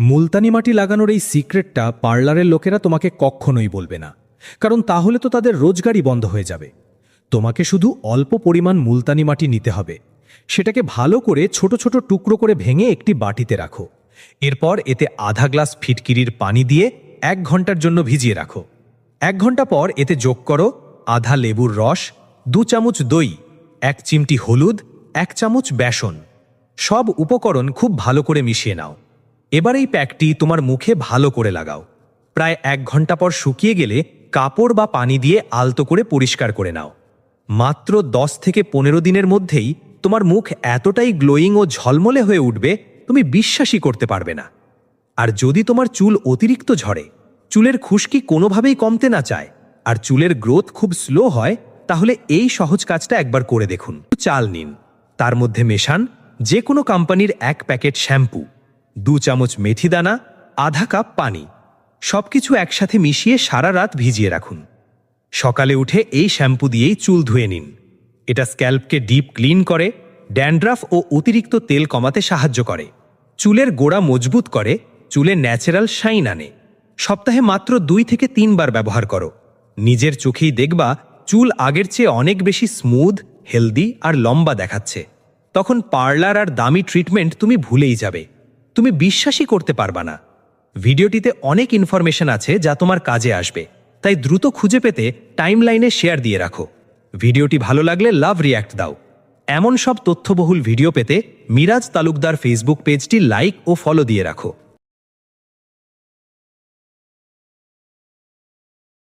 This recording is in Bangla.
মুলতানি মাটি লাগানোর এই সিক্রেটটা পার্লারের লোকেরা তোমাকে কখনোই বলবে না, কারণ তাহলে তো তাদের রোজগারই বন্ধ হয়ে যাবে। তোমাকে শুধু অল্প পরিমাণ মুলতানি মাটি নিতে হবে। সেটাকে ভালো করে ছোট ছোট টুকরো করে ভেঙে একটি বাটিতে রাখো। এরপর এতে আধা গ্লাস ফিটকিরির পানি দিয়ে 1 ঘন্টার জন্য ভিজিয়ে রাখো। 1 ঘন্টা পর এতে যোগ করো আধা লেবুর রস, 2 চামচ দই, 1 চিমটি হলুদ, 1 চামচ বেসন। সব উপকরণ খুব ভালো করে মিশিয়ে নাও। এবার এই প্যাকটি তোমার মুখে ভালো করে লাগাও। প্রায় 1 ঘন্টা পর শুকিয়ে গেলে কাপড় বা পানি দিয়ে আলতো করে পরিষ্কার করে নাও। মাত্র 10 থেকে 15 দিনের মধ্যেই তোমার মুখ এতটাই গ্লোয়িং ও ঝলমলে হয়ে উঠবে, তুমি বিশ্বাসই করতে পারবে না। আর যদি তোমার চুল অতিরিক্ত ঝরে, চুলের খুশকি কোনোভাবেই কমতে না চায়, আর চুলের গ্রোথ খুব স্লো হয়, তাহলে এই সহজ কাজটা একবার করে দেখুন। চাল নিন, তার মধ্যে মেশান যে কোনো কোম্পানির 1 প্যাকেট শ্যাম্পু, 2 চামচ মেথি দানা, আধা কাপ পানি। সবকিছু একসাথে মিশিয়ে সারা রাত ভিজিয়ে রাখুন। সকালে উঠে এই শ্যাম্পু দিয়েই চুল ধুয়ে নিন। এটা স্ক্যাল্পকে ডিপ ক্লিন করে, ড্যান্ড্রাফ ও অতিরিক্ত তেল কমাতে সাহায্য করে, চুলের গোড়া মজবুত করে, চুলে ন্যাচারাল শাইন আনে। সপ্তাহে মাত্র 2 থেকে 3 বার ব্যবহার করো। নিজের চোখেই দেখবা চুল আগের চেয়ে অনেক বেশি স্মুথ, হেলদি আর লম্বা দেখাচ্ছে। তখন পার্লার আর দামি ট্রিটমেন্ট তুমি ভুলেই যাবে। তুমি বিশ্বাসই করতে পারবা না। ভিডিওটিতে অনেক ইনফরমেশন আছে যা তোমার কাজে আসবে, তাই দ্রুত খুঁজে পেতে টাইমলাইনে শেয়ার দিয়ে রাখো। ভিডিওটি ভালো লাগলে লাভ রিয়্যাক্ট দাও। এমন সব তথ্যবহুল ভিডিও পেতে মিরাজ তালুকদার ফেসবুক পেজটি লাইক ও ফলো দিয়ে রাখো।